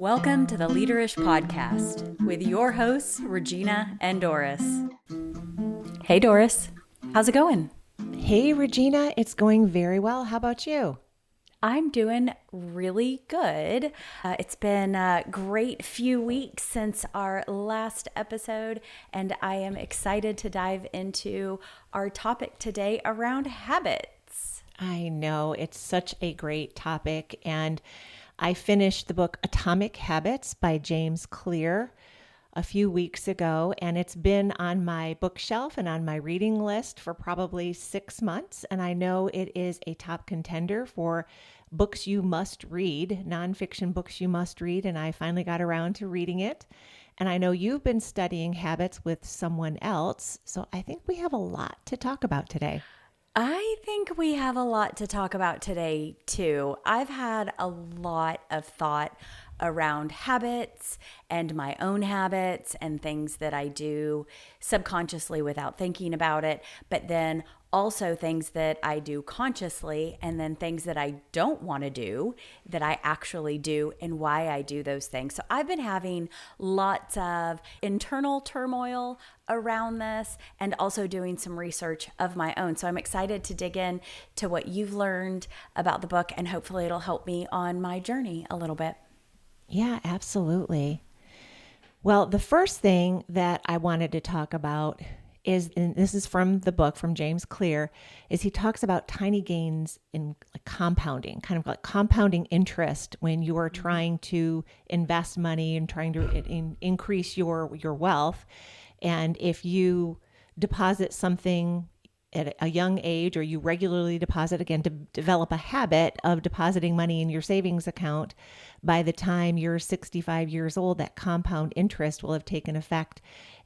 Welcome to the Leaderish podcast with your hosts, Regina and Doris. Hey, Doris. How's it going? Hey, Regina. It's going very well. How about you? I'm doing really good. It's been a great few weeks since our last episode, and I am excited to dive into our topic today around habits. I know it's such a great topic, and I finished the book Atomic Habits by James Clear a few weeks ago, and it's been on my bookshelf and on my reading list for probably 6 months. And I know it is a top contender for books you must read, nonfiction books you must read. And I finally got around to reading it. And I know you've been studying habits with someone else. So I think we have a lot to talk about today. I think we have a lot to talk about today, too. I've had a lot of thought around habits and my own habits and things that I do subconsciously without thinking about it, but then also things that I do consciously, and then things that I don't want to do that I actually do and why I do those things. So I've been having lots of internal turmoil around this and also doing some research of my own. So I'm excited to dig in to what you've learned about the book, and hopefully it'll help me on my journey a little bit. Yeah, absolutely. Well, the first thing that I wanted to talk about is, and this is from the book from James Clear, is he talks about tiny gains in like compounding, kind of like compounding interest when you are trying to invest money and trying to increase your wealth. And if you deposit something at a young age, or you regularly deposit, again, to develop a habit of depositing money in your savings account, by the time you're 65 years old, that compound interest will have taken effect.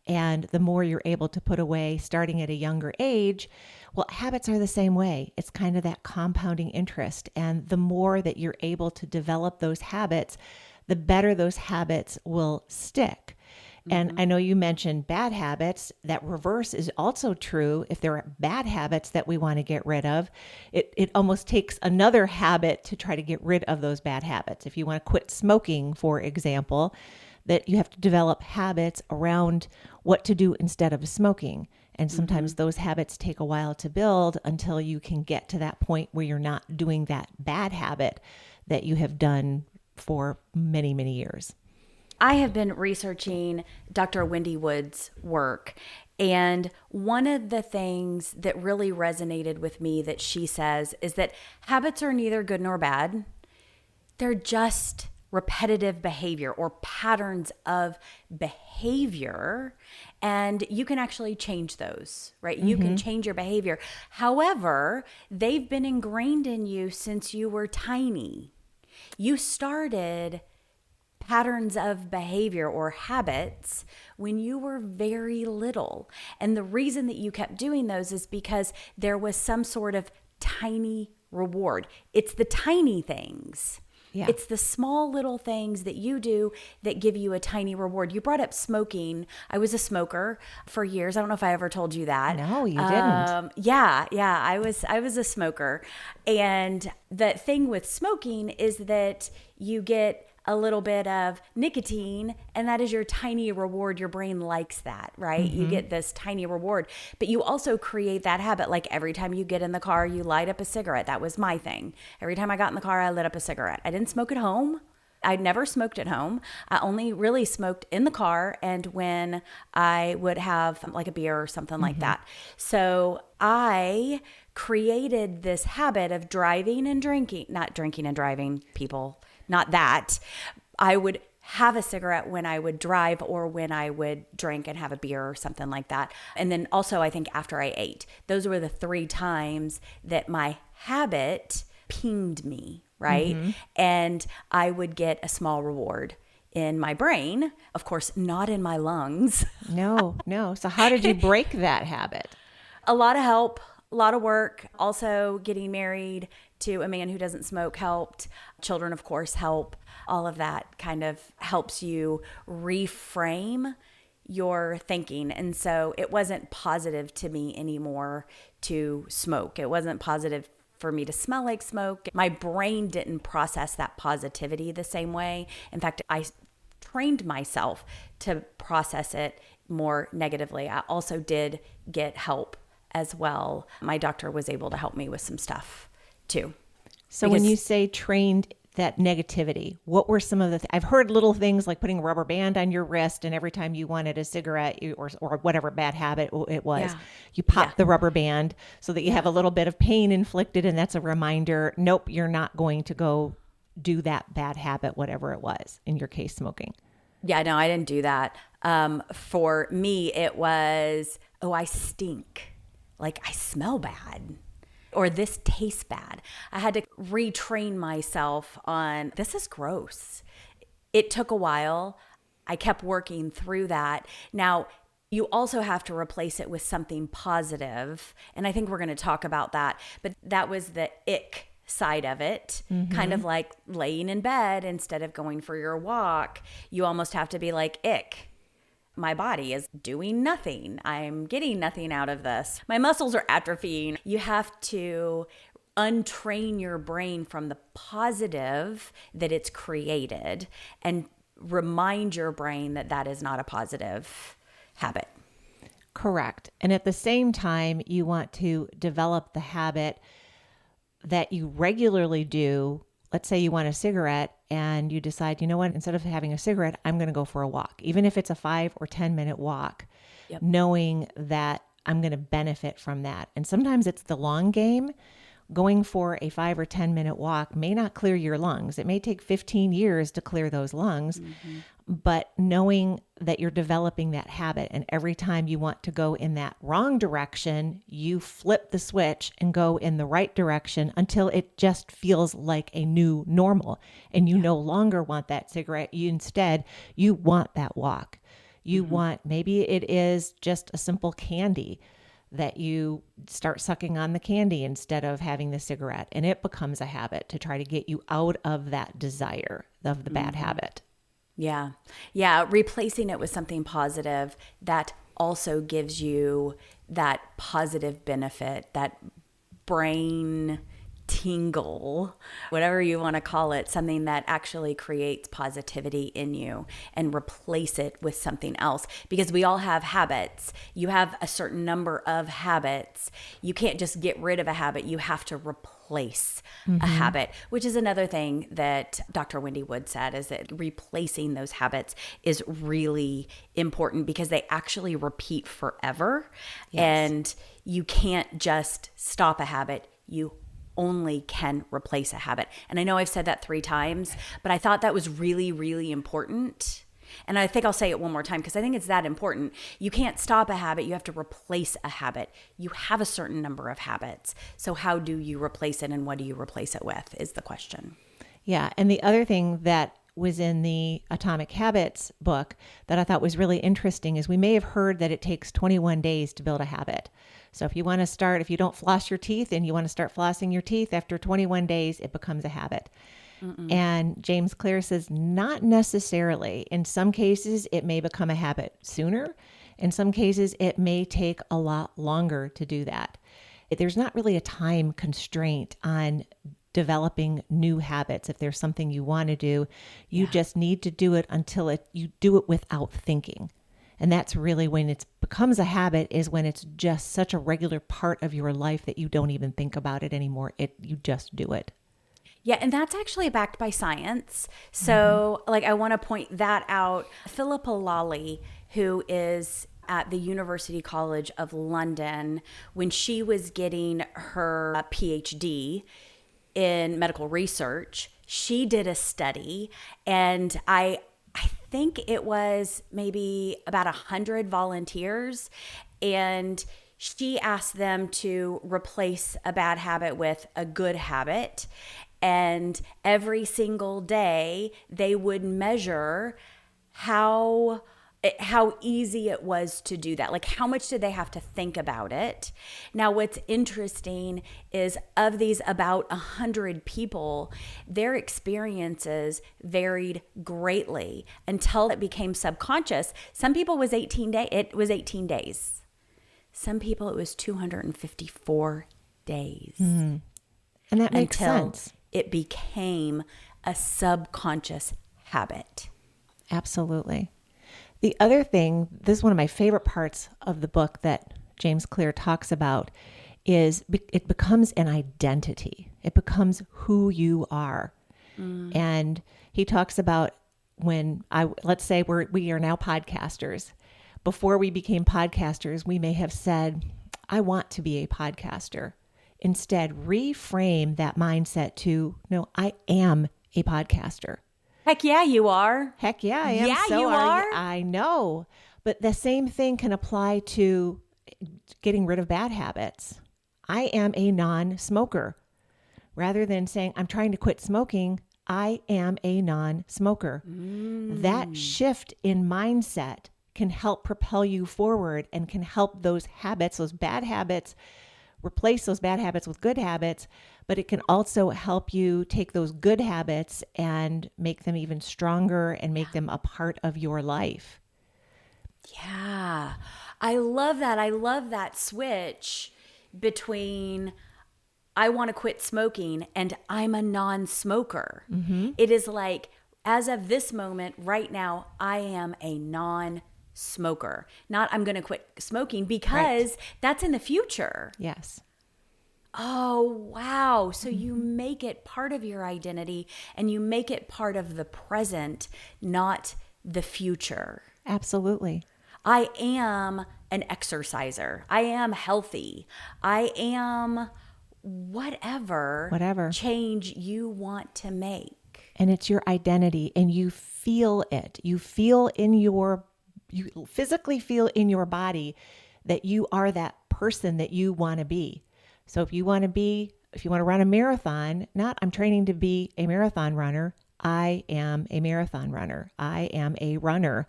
And the more you're able to put away starting at a younger age, well, habits are the same way. It's kind of that compounding interest. And the more that you're able to develop those habits, the better those habits will stick. And I know you mentioned bad habits. That reverse is also true. If there are bad habits that we want to get rid of, it almost takes another habit to try to get rid of those bad habits. If you want to quit smoking, for example, that you have to develop habits around what to do instead of smoking. And sometimes those habits take a while to build until you can get to that point where you're not doing that bad habit that you have done for many, many years. I have been researching Dr. Wendy Wood's work, and one of the things that really resonated with me that she says is that habits are neither good nor bad. They're just repetitive behavior or patterns of behavior, and you can actually change those, right? You can change your behavior. However, they've been ingrained in you since you were tiny. You started patterns of behavior or habits when you were very little. And the reason that you kept doing those is because there was some sort of tiny reward. It's the tiny things. Yeah. It's the small little things that you do that give you a tiny reward. You brought up smoking. I was a smoker for years. I don't know if I ever told you that. No, you didn't. Yeah. I was a smoker. And the thing with smoking is that you get a little bit of nicotine, and that is your tiny reward. Your brain likes that, right? You get this tiny reward, but you also create that habit. Like every time you get in the car, you light up a cigarette. That was my thing. Every time I got in the car, I lit up a cigarette. I didn't smoke at home. I never smoked at home. I only really smoked in the car and when I would have like a beer or something like that. So I created this habit of driving and drinking, not drinking and driving, people. Not that. I would have a cigarette when I would drive or when I would drink and have a beer or something like that. And then also I think after I ate. Those were the 3 times that my habit pinged me, right? And I would get a small reward in my brain. Of course, not in my lungs. No. So how did you break that habit? A lot of help. A lot of work. Also getting married to a man who doesn't smoke helped. Children, of course, help. All of that kind of helps you reframe your thinking. And so it wasn't positive to me anymore to smoke. It wasn't positive for me to smell like smoke. My brain didn't process that positivity the same way. In fact, I trained myself to process it more negatively. I also did get help as well. My doctor was able to help me with some stuff too. So when you say trained that negativity, what were some of the I've heard little things like putting a rubber band on your wrist, and every time you wanted a cigarette or whatever bad habit it was, you pop the rubber band so that you have a little bit of pain inflicted, and that's a reminder, nope, you're not going to go do that bad habit, whatever it was, in your case, smoking. Yeah, no, I didn't do that. For me, it was, oh, I stink. Like, I smell bad. Or this tastes bad. I had to retrain myself on, this is gross. It took a while. I kept working through that. Now, you also have to replace it with something positive. And I think we're going to talk about that. But that was the ick side of it, kind of like laying in bed instead of going for your walk. You almost have to be like, ick. My body is doing nothing. I'm getting nothing out of this. My muscles are atrophying. You have to untrain your brain from the positive that it's created and remind your brain that that is not a positive habit. Correct. And at the same time, you want to develop the habit that you regularly do. Let's say you want a cigarette and you decide, you know what, instead of having a cigarette, I'm going to go for a walk. Even if it's a 5 or 10 minute walk, knowing that I'm going to benefit from that. And sometimes it's the long game. Going for a 5 or 10 minute walk may not clear your lungs. It may take 15 years to clear those lungs, but knowing that you're developing that habit, and every time you want to go in that wrong direction, you flip the switch and go in the right direction until it just feels like a new normal. And you no longer want that cigarette. You want that walk. You want, maybe it is just a simple candy that you start sucking on the candy instead of having the cigarette. And it becomes a habit to try to get you out of that desire of the bad habit. Yeah. Yeah. Replacing it with something positive that also gives you that positive benefit, that brain tingle, whatever you want to call it, something that actually creates positivity in you, and replace it with something else. Because we all have habits. You have a certain number of habits. You can't just get rid of a habit. You have to replace a habit, which is another thing that Dr. Wendy Wood said, is that replacing those habits is really important because they actually repeat forever. And you can't just stop a habit. You only can replace a habit. And I know I've said that 3 times, but I thought that was really, really important. And I think I'll say it one more time because I think it's that important. You can't stop a habit. You have to replace a habit. You have a certain number of habits. So how do you replace it, and what do you replace it with is the question. Yeah. And the other thing that was in the Atomic Habits book that I thought was really interesting is we may have heard that it takes 21 days to build a habit. So if you want to start, if you don't floss your teeth and you want to start flossing your teeth, after 21 days, it becomes a habit. And James Clear says, not necessarily. In some cases, it may become a habit sooner. In some cases, it may take a lot longer to do that. There's not really a time constraint on developing new habits. If there's something you want to do, you just need to do it until you do it without thinking. And that's really when it becomes a habit, is when it's just such a regular part of your life that you don't even think about it anymore. You just do it. Yeah, and that's actually backed by science. So I want to point that out. Philippa Lawley, who is at the University College of London, when she was getting her PhD in medical research, she did a study, and I think it was maybe about 100 volunteers, and she asked them to replace a bad habit with a good habit. And every single day they would measure how easy it was to do that. Like, how much did they have to think about it? Now, what's interesting is, of these about 100 people, their experiences varied greatly until it became subconscious. Some people it was 18 days. Some people it was 254 days. And that makes until sense. it became a subconscious habit. Absolutely. The other thing, this is one of my favorite parts of the book that James Clear talks about, is it becomes an identity. It becomes who you are. And he talks about let's say we are now podcasters. Before we became podcasters, we may have said, I want to be a podcaster. Instead, reframe that mindset to, no, I am a podcaster. Heck yeah, you are. Heck yeah, I am. Yeah, So you are. I know. But the same thing can apply to getting rid of bad habits. I am a non-smoker. Rather than saying, I'm trying to quit smoking, I am a non-smoker. That shift in mindset can help propel you forward and can help those habits, those bad habits, replace those bad habits with good habits. But it can also help you take those good habits and make them even stronger and make them a part of your life. Yeah. I love that. I love that switch between I want to quit smoking and I'm a non-smoker. It is like, as of this moment right now, I am a non-smoker. Not I'm going to quit smoking, because that's in the future. Yes. Oh, wow. So you make it part of your identity and you make it part of the present, not the future. Absolutely. I am an exerciser. I am healthy. I am whatever change you want to make. And it's your identity, and you feel it. You physically feel in your body that you are that person that you want to be. So if you want to run a marathon, not I'm training to be a marathon runner. I am a marathon runner. I am a runner.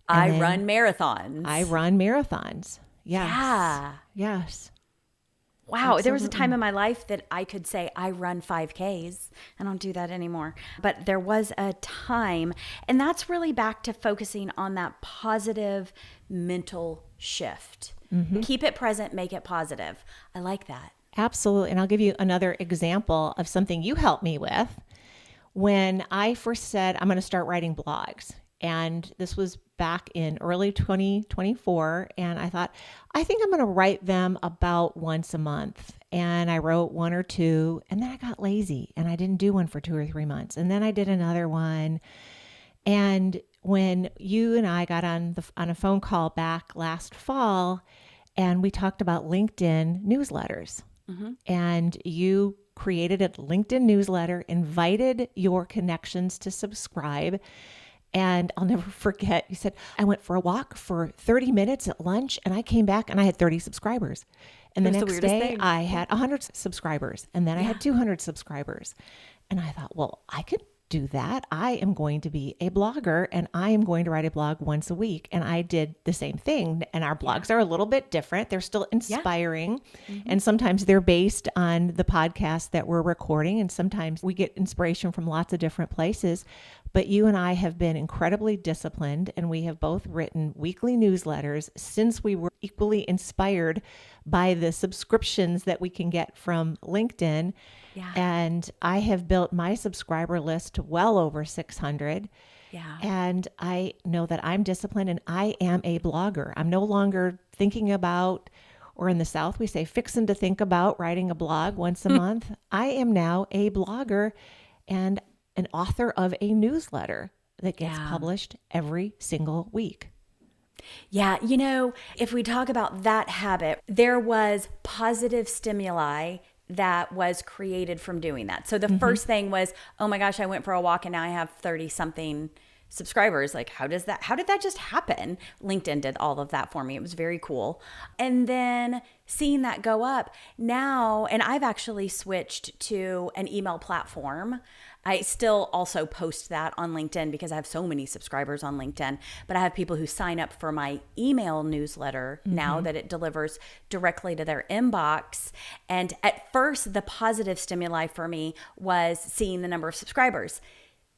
I run marathons. I run marathons. Yes. Yeah. Yes. Wow. Absolutely. There was a time in my life that I could say I run 5Ks. I don't do that anymore. But there was a time, and that's really back to focusing on that positive mental shift. Keep it present, make it positive. I like that. Absolutely. And I'll give you another example of something you helped me with. When I first said, I'm going to start writing blogs, and this was back in early 2024. And I thought, I think I'm going to write them about once a month. And I wrote one or two, and then I got lazy and I didn't do one for 2 or 3 months. And then I did another one. And when you and I got on a phone call back last fall, and we talked about LinkedIn newsletters, and you created a LinkedIn newsletter, invited your connections to subscribe. And I'll never forget, you said, I went for a walk for 30 minutes at lunch, and I came back and I had 30 subscribers. And the next day I had 100 subscribers, and then I had 200 subscribers. And I thought, well, I could do that. I am going to be a blogger, and I am going to write a blog once a week. And I did the same thing. And our blogs are a little bit different. They're still inspiring. And sometimes they're based on the podcast that we're recording. And sometimes we get inspiration from lots of different places. But you and I have been incredibly disciplined, and we have both written weekly newsletters since we were equally inspired by the subscriptions that we can get from LinkedIn. Yeah. And I have built my subscriber list to well over 600. Yeah. And I know that I'm disciplined, and I am a blogger. I'm no longer thinking about, or in the South, we say fixing to think about writing a blog once a month. I am now a blogger and an author of a newsletter that gets published every single week. Yeah. You know, if we talk about that habit, there was positive stimuli that was created from doing that. So the first thing was, oh my gosh, I went for a walk and now I have 30 something subscribers. Like, how did that just happen? LinkedIn did all of that for me. It was very cool. And then seeing that go up now, and I've actually switched to an email platform. I still also post that on LinkedIn because I have so many subscribers on LinkedIn, but I have people who sign up for my email newsletter now that it delivers directly to their inbox. And at first, the positive stimuli for me was seeing the number of subscribers.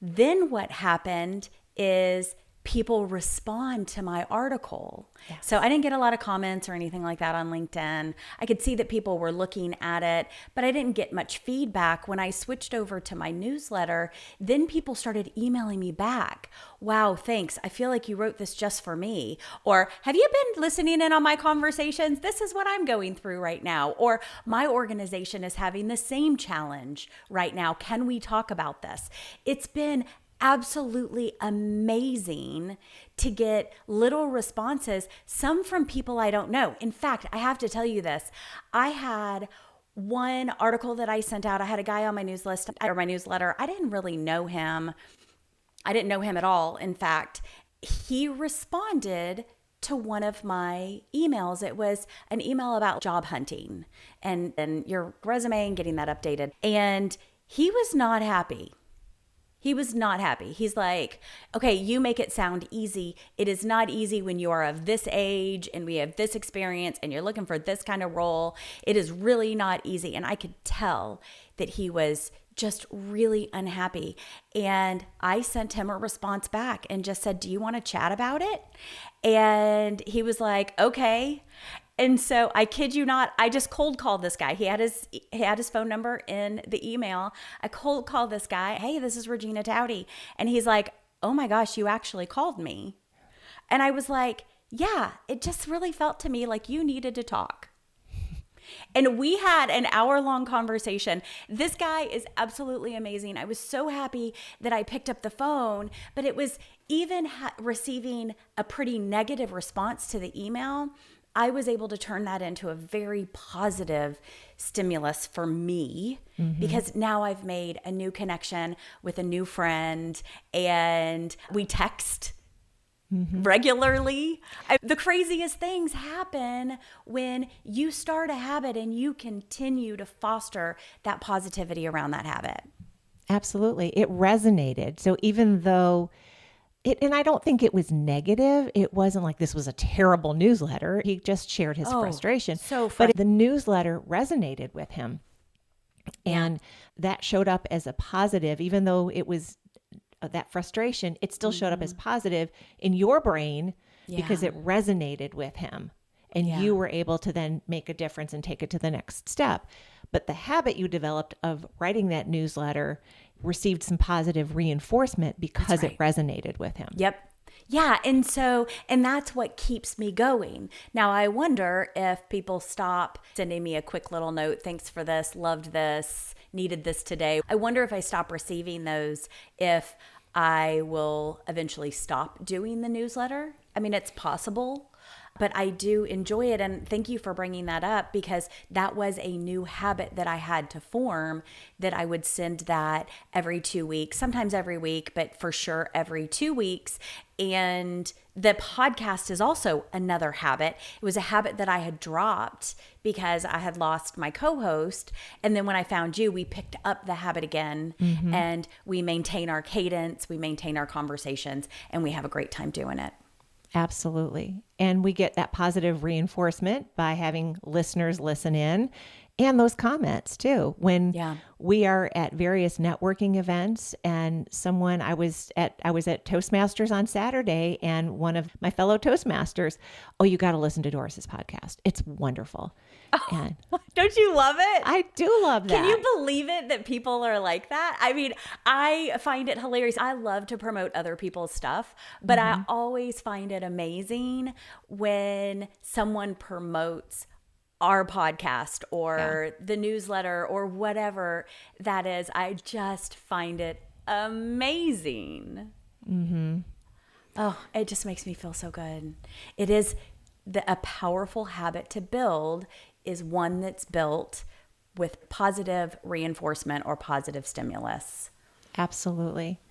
Then what happened is people respond to my article. Yes. So I didn't get a lot of comments or anything like that on LinkedIn. I could see that people were looking at it, but I didn't get much feedback. When I switched over to my newsletter, then people started emailing me back. Wow, thanks. I feel like you wrote this just for me. Or have you been listening in on my conversations? This is what I'm going through right now. Or my organization is having the same challenge right now. Can we talk about this? It's been absolutely amazing to get little responses, some from people I don't know. In fact, I have to tell you this. I had one article that I sent out. I had a guy on my newsletter. I didn't really know him. I didn't know him at all. In fact, he responded to one of my emails. It was an email about job hunting and your resume and getting that updated. And he was not happy. He was not happy. He's like, okay, you make it sound easy. It is not easy when you are of this age and we have this experience and you're looking for this kind of role. It is really not easy. And I could tell that he was just really unhappy. And I sent him a response back and just said, do you want to chat about it? And he was like, okay. And so I kid you not, I just cold called this guy. He had his phone number in the email. I cold called this guy. Hey, this is Regina Towdy. And he's like, oh my gosh, you actually called me. And I was like, yeah, it just really felt to me like you needed to talk. And we had an hour-long conversation. This guy is absolutely amazing. I was so happy that I picked up the phone, but it was even receiving a pretty negative response to the email. I was able to turn that into a very positive stimulus for me because now I've made a new connection with a new friend and we text regularly. The craziest things happen when you start a habit and you continue to foster that positivity around that habit. Absolutely. It resonated. So even though and I don't think it was negative. It wasn't like this was a terrible newsletter. He just shared his frustration. But the newsletter resonated with him. And that showed up as a positive, even though it was that frustration, it still showed up as positive in your brain because it resonated with him. And you were able to then make a difference and take it to the next step. But the habit you developed of writing that newsletter received some positive reinforcement because it resonated with him. Yep. Yeah. And that's what keeps me going. Now, I wonder if people stop sending me a quick little note. Thanks for this. Loved this. Needed this today. I wonder if I stop receiving those, if I will eventually stop doing the newsletter. I mean, it's possible, but I do enjoy it. And thank you for bringing that up because that was a new habit that I had to form, that I would send that every 2 weeks, sometimes every week, but for sure every 2 weeks. And the podcast is also another habit. It was a habit that I had dropped because I had lost my co-host. And then when I found you, we picked up the habit again and we maintain our cadence, we maintain our conversations, and we have a great time doing it. Absolutely. And we get that positive reinforcement by having listeners listen in and those comments too. When we are at various networking events and I was at Toastmasters on Saturday and one of my fellow Toastmasters, oh, you got to listen to Doris's podcast. It's wonderful. And don't you love it? I do love that. Can you believe it that people are like that? I mean, I find it hilarious. I love to promote other people's stuff, but I always find it amazing when someone promotes our podcast or the newsletter or whatever that is. I just find it amazing. Oh, it just makes me feel so good. It is a powerful habit to build is one that's built with positive reinforcement or positive stimulus. Absolutely.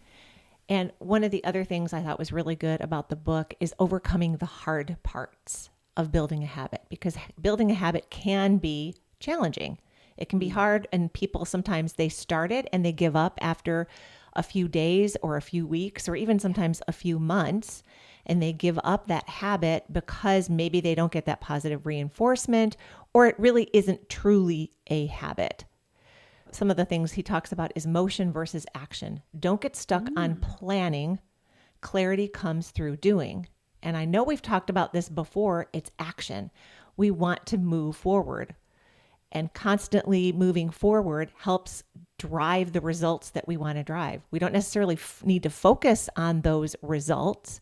And one of the other things I thought was really good about the book is overcoming the hard parts of building a habit, because building a habit can be challenging. It can be hard, and people sometimes they start it and they give up after a few days or a few weeks or even sometimes a few months, and they give up that habit because maybe they don't get that positive reinforcement or it really isn't truly a habit. Some of the things he talks about is motion versus action. Don't get stuck on planning. clarity comes through doing. And I know we've talked about this before. It's action. We want to move forward, and constantly moving forward helps drive the results that we want to drive. We don't necessarily need to focus on those results,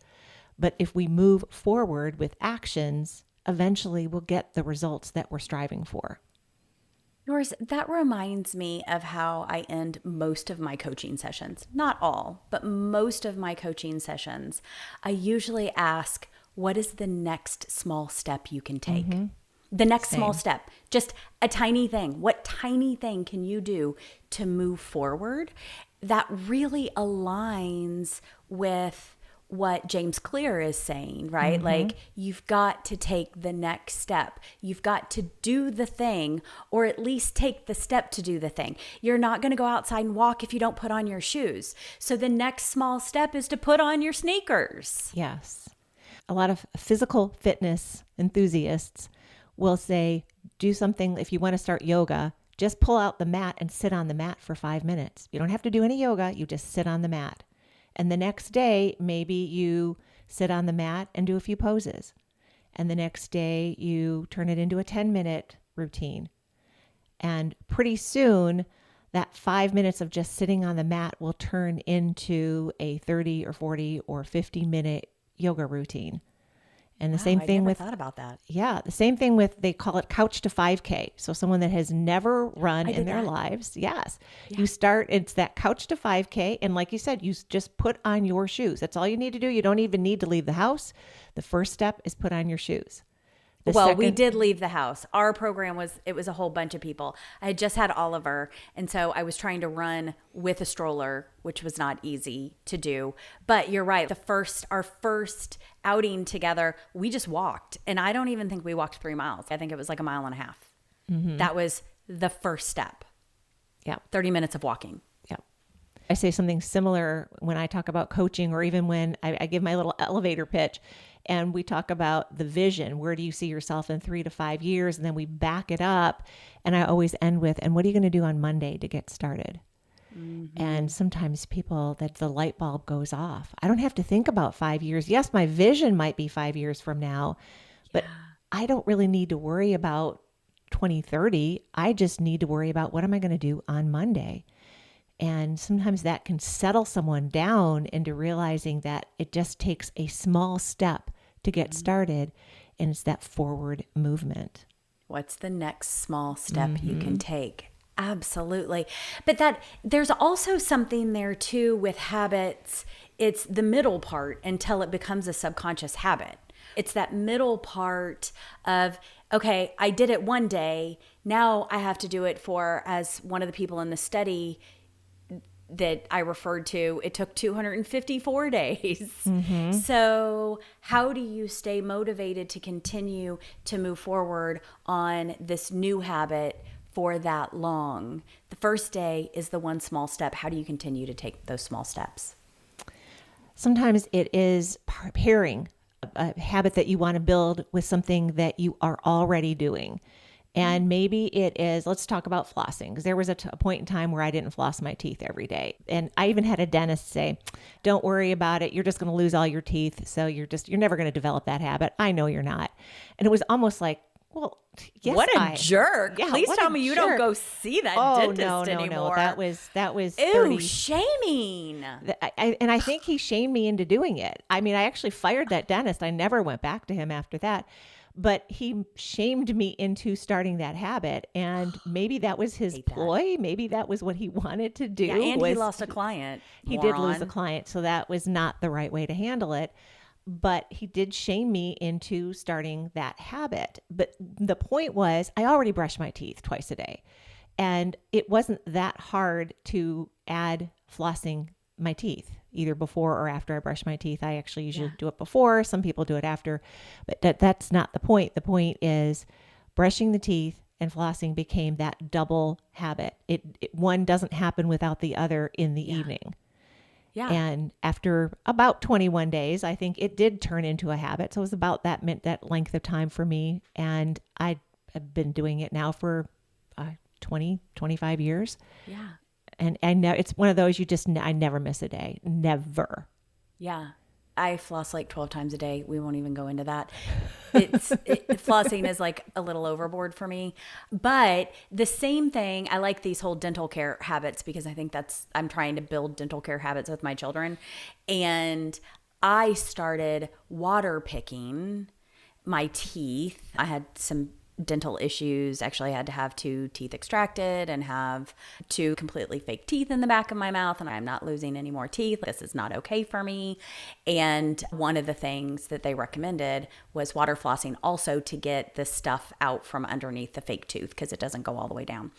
but if we move forward with actions, eventually we'll get the results that we're striving for. Doris, that reminds me of how I end most of my coaching sessions. Not all, but most of my coaching sessions. I usually ask, what is the next small step you can take? The next small step, just a tiny thing. What tiny thing can you do to move forward? That really aligns with what James Clear is saying, right? Like, you've got to take the next step. You've got to do the thing, or at least take the step to do the thing. You're not going to go outside and walk if you don't put on your shoes. So the next small step is to put on your sneakers. Yes. A lot of physical fitness enthusiasts will say, do something. If you want to start yoga, just pull out the mat and sit on the mat for 5 minutes. You don't have to do any yoga. You just sit on the mat. And the next day, maybe you sit on the mat and do a few poses. And the next day, you turn it into a 10-minute routine. And pretty soon, that 5 minutes of just sitting on the mat will turn into a 30 or 40 or 50-minute yoga routine. And the same thing with, I never thought about that. Yeah, the same thing with, they call it couch to 5K. So someone that has never run in their lives, yes. Yeah. You start, it's that couch to 5K. And like you said, you just put on your shoes. That's all you need to do. You don't even need to leave the house. The first step is put on your shoes. We did leave the house. Our program it was a whole bunch of people. I had just had Oliver, and so I was trying to run with a stroller, which was not easy to do. But you're right. Our first outing together, we just walked, and I don't even think we walked 3 miles. I think it was like 1.5 miles. That was the first step. Yeah. 30 minutes of walking. Yeah. I say something similar when I talk about coaching, or even when I give my little elevator pitch. And we talk about the vision. Where do you see yourself in 3 to 5 years? And then we back it up. And I always end with, and what are you going to do on Monday to get started? And sometimes that the light bulb goes off. I don't have to think about 5 years. Yes, my vision might be 5 years from now, but I don't really need to worry about 2030. I just need to worry about, what am I going to do on Monday? And sometimes that can settle someone down into realizing that it just takes a small step to get started, and it's that forward movement. What's the next small step you can take? Absolutely. But there's also something there too with habits. It's the middle part until it becomes a subconscious habit. It's that middle part of, okay, I did it one day. Now I have to do it for, as one of the people in the study that I referred to, it took 254 days. So how do you stay motivated to continue to move forward on this new habit for that long? The first day is the one small step. How do you continue to take those small steps? Sometimes it is pairing a habit that you want to build with something that you are already doing. And maybe it is, let's talk about flossing, because there was a point in time where I didn't floss my teeth every day. And I even had a dentist say, don't worry about it. You're just going to lose all your teeth. So you're never going to develop that habit. I know you're not. And it was almost like, well, yes, what a jerk. Yeah, please tell me you don't go see that dentist anymore. No. That was Ew, 30. shaming. And I think he shamed me into doing it. I mean, I actually fired that dentist. I never went back to him after that. But he shamed me into starting that habit. And maybe that was his ploy. Maybe that was what he wanted to do. Yeah, and he lost a client. He did lose a client. So that was not the right way to handle it. But he did shame me into starting that habit. But the point was, I already brushed my teeth twice a day. And it wasn't that hard to add flossing my teeth, either before or after I brush my teeth. I actually usually do it before. Some people do it after, but that's not the point. The point is brushing the teeth and flossing became that double habit. One doesn't happen without the other in the evening. Yeah. And after about 21 days, I think it did turn into a habit. So it was about that length of time for me. And I have been doing it now for 20, 25 years. Yeah. And I know it's one of those I never miss a day. Never. Yeah. I floss like 12 times a day. We won't even go into that. Flossing is like a little overboard for me. But the same thing, I like these whole dental care habits because I think I'm trying to build dental care habits with my children. And I started water picking my teeth. I had some dental issues. Actually, I had to have 2 teeth extracted and have 2 completely fake teeth in the back of my mouth, and I'm not losing any more teeth. This is not okay for me. And one of the things that they recommended was water flossing, also to get the stuff out from underneath the fake tooth because it doesn't go all the way down.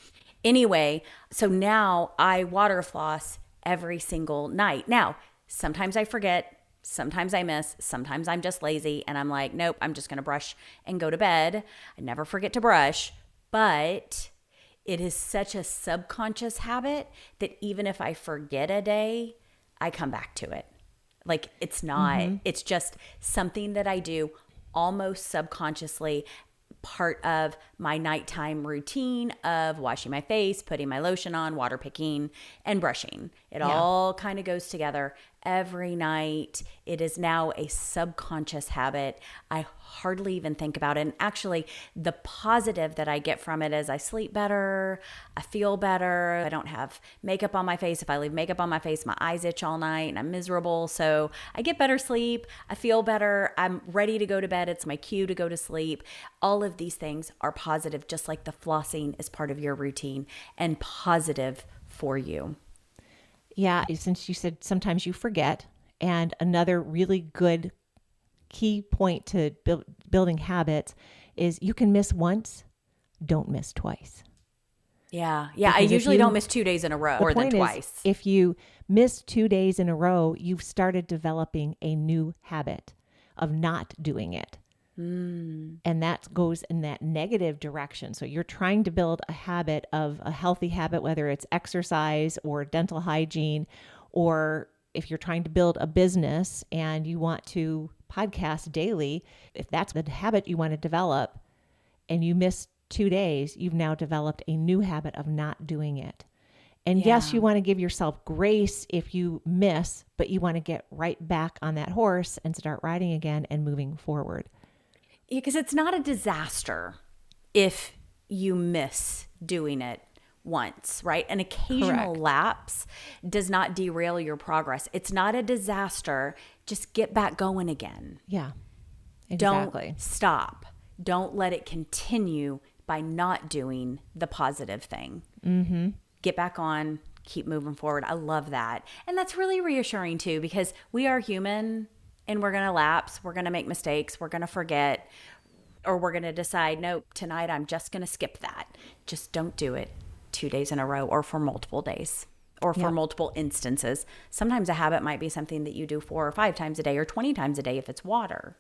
Anyway, so now I water floss every single night. Now, sometimes I forget. Sometimes I miss, sometimes I'm just lazy and I'm like, nope, I'm just going to brush and go to bed. I never forget to brush, but it is such a subconscious habit that even if I forget a day, I come back to it. Like it's not, it's just something that I do almost subconsciously, part of my nighttime routine of washing my face, putting my lotion on, water picking, and brushing. It all kind of goes together every night. It is now a subconscious habit. I hardly even think about it. And actually, the positive that I get from it is I sleep better, I feel better, I don't have makeup on my face. If I leave makeup on my face, my eyes itch all night and I'm miserable. So I get better sleep, I feel better, I'm ready to go to bed. It's my cue to go to sleep. All of these things are positive, just like the flossing is part of your routine and positive for you. Yeah, since you said sometimes you forget, and another really good key point to building habits is you can miss once, don't miss twice. Yeah. I usually don't miss 2 days in a row more than twice. If you miss 2 days in a row, you've started developing a new habit of not doing it. And that goes in that negative direction. So you're trying to build a habit of a healthy habit, whether it's exercise or dental hygiene, or if you're trying to build a business and you want to podcast daily, if that's the habit you want to develop and you miss 2 days, you've now developed a new habit of not doing it. And yes, you want to give yourself grace if you miss, but you want to get right back on that horse and start riding again and moving forward. Because it's not a disaster if you miss doing it once, right? An occasional lapse does not derail your progress. It's not a disaster. Just get back going again. Yeah, exactly. Don't stop. Don't let it continue by not doing the positive thing. Get back on, keep moving forward. I love that. And that's really reassuring too, because we are human. And we're going to lapse, we're going to make mistakes, we're going to forget, or we're going to decide, nope, tonight I'm just going to skip that. Just don't do it 2 days in a row or for multiple days or for multiple instances. Sometimes a habit might be something that you do 4 or 5 times a day or 20 times a day if it's water.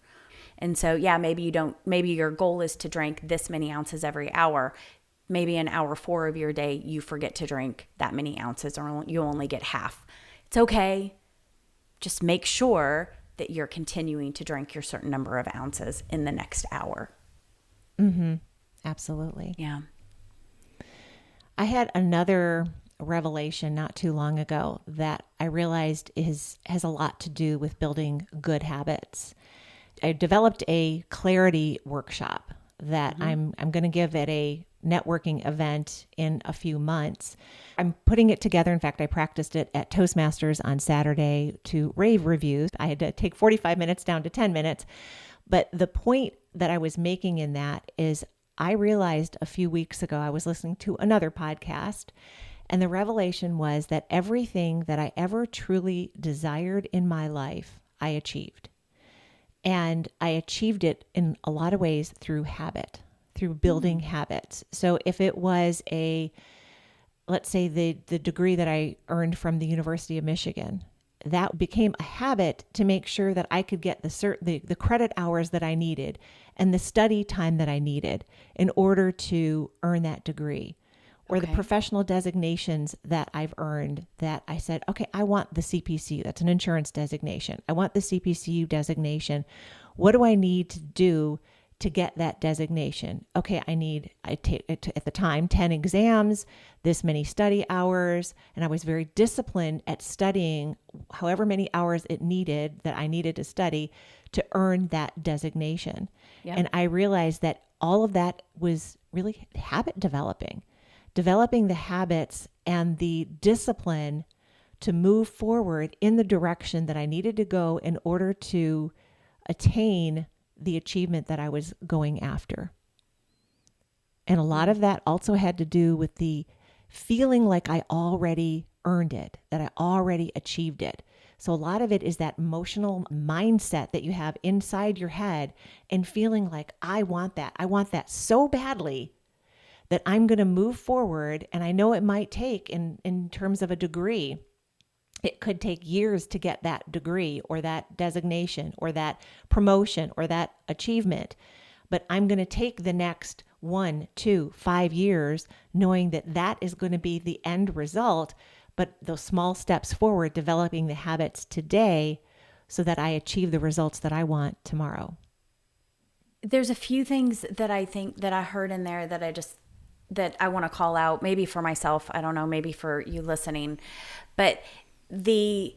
And so, maybe your goal is to drink this many ounces every hour. Maybe in hour 4 of your day, you forget to drink that many ounces or you only get half. It's okay. Just make sure that you're continuing to drink your certain number of ounces in the next hour. Absolutely. Yeah. I had another revelation not too long ago that I realized has a lot to do with building good habits. I developed a clarity workshop that I'm going to give at a networking event in a few months. I'm putting it together. In fact, I practiced it at Toastmasters on Saturday to rave reviews. I had to take 45 minutes down to 10 minutes. But the point that I was making in that is I realized a few weeks ago, I was listening to another podcast, and the revelation was that everything that I ever truly desired in my life, I achieved. And I achieved it in a lot of ways through habit, through building habits. So if it was let's say the degree that I earned from the University of Michigan, that became a habit to make sure that I could get the credit hours that I needed and the study time that I needed in order to earn that degree. Or the professional designations that I've earned that I said, okay, I want the CPCU. That's an insurance designation. I want the CPCU designation. What do I need to do to get that designation. Okay, I take at the time 10 exams, this many study hours, and I was very disciplined at studying however many hours it needed that I needed to study to earn that designation. Yep. And I realized that all of that was really habit developing the habits and the discipline to move forward in the direction that I needed to go in order to attain the achievement that I was going after. And a lot of that also had to do with the feeling like I already earned it, that I already achieved it. So a lot of it is that emotional mindset that you have inside your head and feeling like, I want that so badly that I'm going to move forward. And I know it might take, in terms of a degree, it could take years to get that degree or that designation or that promotion or that achievement. But I'm going to take the next 1, 2, 5 years knowing that that is going to be the end result. But those small steps forward, developing the habits today so that I achieve the results that I want tomorrow. There's a few things that I think that I heard in there that I want to call out, maybe for myself, I don't know, maybe for you listening, but the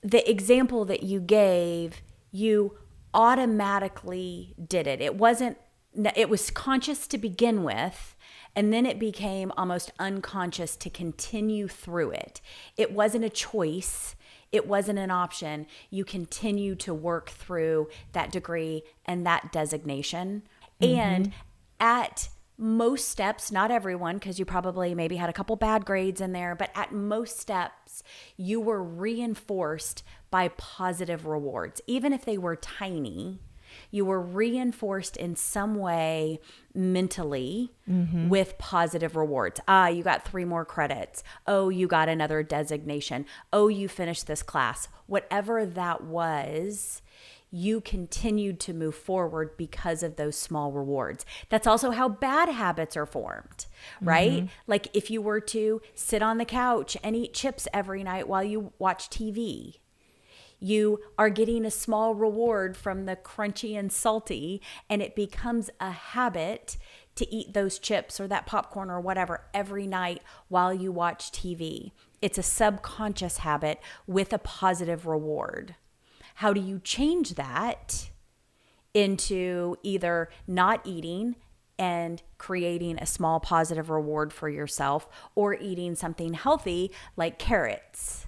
example that you gave, you automatically did it. It was conscious to begin with, and then it became almost unconscious to continue through it. It wasn't a choice. It wasn't an option. You continue to work through that degree and that designation. Mm-hmm. And at most steps, not everyone, because you probably maybe had a couple bad grades in there, but at most steps, you were reinforced by positive rewards. Even if they were tiny, you were reinforced in some way mentally with positive rewards. You got 3 more credits. Oh, you got another designation. Oh, you finished this class. Whatever that was, you continued to move forward because of those small rewards. That's also how bad habits are formed, right? Mm-hmm. Like if you were to sit on the couch and eat chips every night while you watch TV, you are getting a small reward from the crunchy and salty, and it becomes a habit to eat those chips or that popcorn or whatever every night while you watch TV. It's a subconscious habit with a positive reward. How do you change that into either not eating and creating a small positive reward for yourself, or eating something healthy like carrots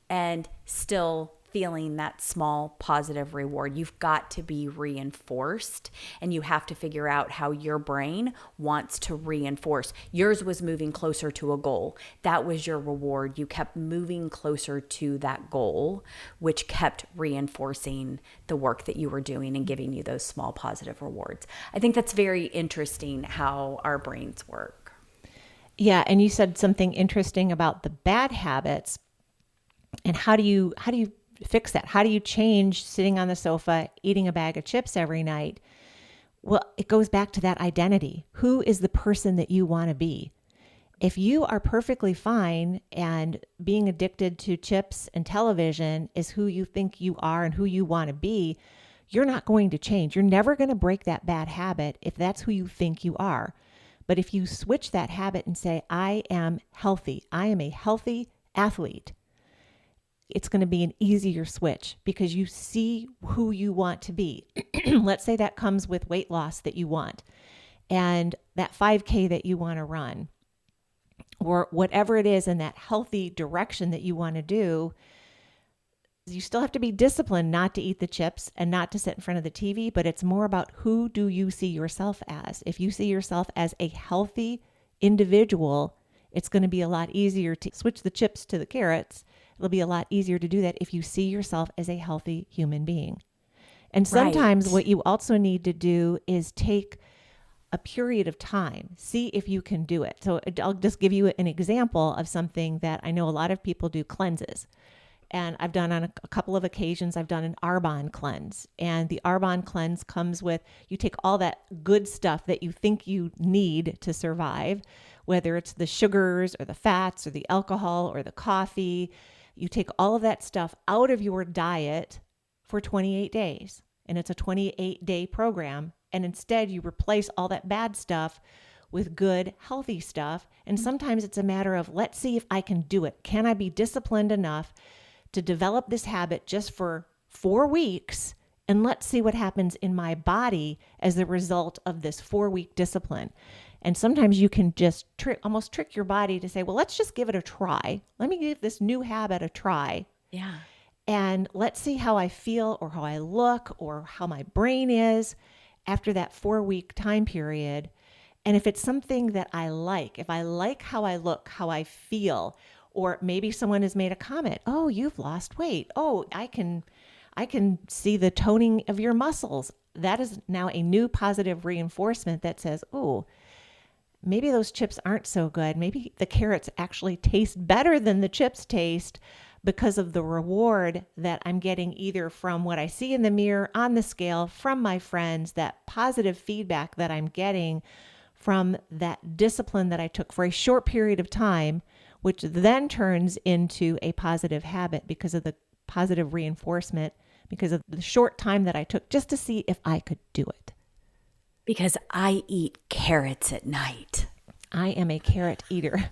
and still feeling that small positive reward? You've got to be reinforced, and you have to figure out how your brain wants to reinforce. Yours was moving closer to a goal. That was your reward. You kept moving closer to that goal, which kept reinforcing the work that you were doing and giving you those small positive rewards. I think that's very interesting how our brains work. Yeah, and you said something interesting about the bad habits. And how do you fix that? How do you change sitting on the sofa, eating a bag of chips every night? Well, it goes back to that identity. Who is the person that you want to be? If you are perfectly fine and being addicted to chips and television is who you think you are and who you want to be, you're not going to change. You're never going to break that bad habit if that's who you think you are. But if you switch that habit and say, I am healthy, I am a healthy athlete, it's going to be an easier switch because you see who you want to be. Let's say that comes with weight loss that you want, and that 5K that you want to run, or whatever it is in that healthy direction that you want to do. You still have to be disciplined not to eat the chips and not to sit in front of the TV, but it's more about who do you see yourself as. If you see yourself as a healthy individual, it's going to be a lot easier to switch the chips to the carrots. It'll be a lot easier to do that if you see yourself as a healthy human being. And sometimes what you also need to do is take a period of time, see if you can do it. So I'll just give you an example of something that I know a lot of people do: cleanses. And I've done on a couple of occasions, I've done an Arbonne cleanse. And the Arbonne cleanse comes with, you take all that good stuff that you think you need to survive, whether it's the sugars or the fats or the alcohol or the coffee. You take all of that stuff out of your diet for 28 days. And it's a 28-day program and instead you replace all that bad stuff with good, healthy stuff. And sometimes it's a matter of, let's see if I can do it. Can I be disciplined enough to develop this habit just for 4 weeks? And let's see what happens in my body as a result of this 4-week discipline. And sometimes you can just almost trick your body to say, well, let's just give it a try. Let me give this new habit a try. Yeah. And let's see how I feel or how I look or how my brain is after that 4-week time period. And if it's something that I like, if I like how I look, how I feel, or maybe someone has made a comment, oh, you've lost weight. Oh, I can see the toning of your muscles. That is now a new positive reinforcement that says, oh, maybe those chips aren't so good. Maybe the carrots actually taste better than the chips taste because of the reward that I'm getting either from what I see in the mirror, on the scale, from my friends, that positive feedback that I'm getting from that discipline that I took for a short period of time, which then turns into a positive habit because of the positive reinforcement, because of the short time that I took just to see if I could do it. Because I eat carrots at night. I am a carrot eater.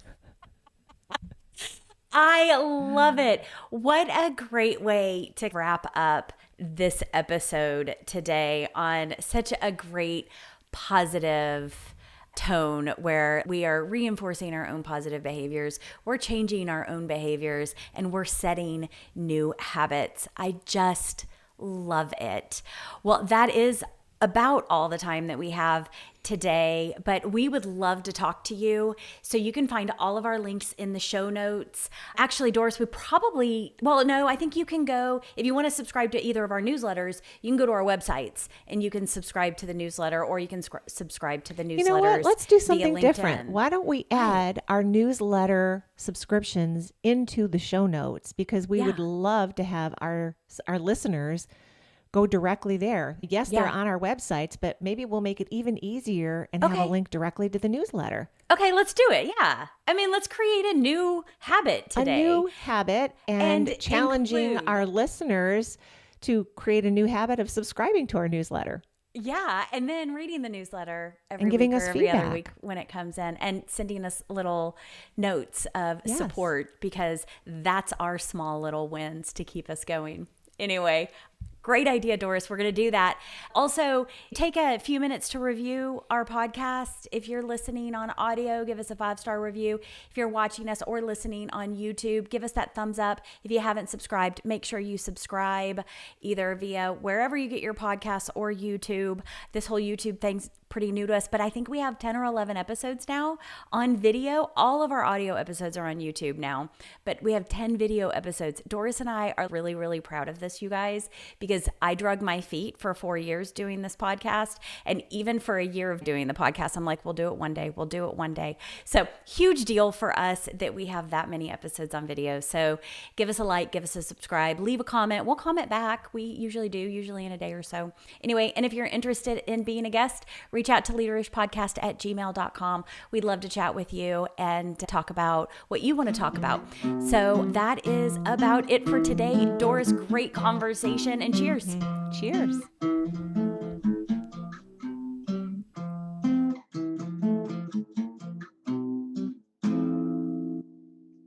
I love it. What a great way to wrap up this episode today on such a great positive tone where we are reinforcing our own positive behaviors, we're changing our own behaviors, and we're setting new habits. I just love it. Well, that is about all the time that we have today, but we would love to talk to you. So you can find all of our links in the show notes. Actually, Doris, I think you can go, if you want to subscribe to either of our newsletters, you can go to our websites and you can subscribe to the newsletter, or you can subscribe to the newsletters. You know what? Let's do something different. Why don't we add our newsletter subscriptions into the show notes? Because we would love to have our listeners go directly there. Yes, they're on our websites, but maybe we'll make it even easier and have a link directly to the newsletter. Okay, let's do it. Yeah. I mean, let's create a new habit today. A new habit and challenging our listeners to create a new habit of subscribing to our newsletter. Yeah, and then reading the newsletter every giving week us or every feedback other week when it comes in, and sending us little notes of support, because that's our small little wins to keep us going. Anyway, great idea, Doris. We're going to do that. Also, take a few minutes to review our podcast. If you're listening on audio, give us a 5-star review. If you're watching us or listening on YouTube, give us that thumbs up. If you haven't subscribed, make sure you subscribe either via wherever you get your podcasts or YouTube. This whole YouTube thing's pretty new to us, but I think we have 10 or 11 episodes now on video. All of our audio episodes are on YouTube now, but we have 10 video episodes. Doris and I are really, really proud of this, you guys, because I drug my feet for 4 years doing this podcast. And even for a year of doing the podcast, I'm like, we'll do it one day. We'll do it one day. So huge deal for us that we have that many episodes on video. So give us a like, give us a subscribe, leave a comment. We'll comment back. We usually do, usually in a day or so. Anyway, and if you're interested in being a guest, reach out to leaderishpodcast@gmail.com. We'd love to chat with you and talk about what you want to talk about. So that is about it for today. Doris, great conversation, and cheers. Cheers.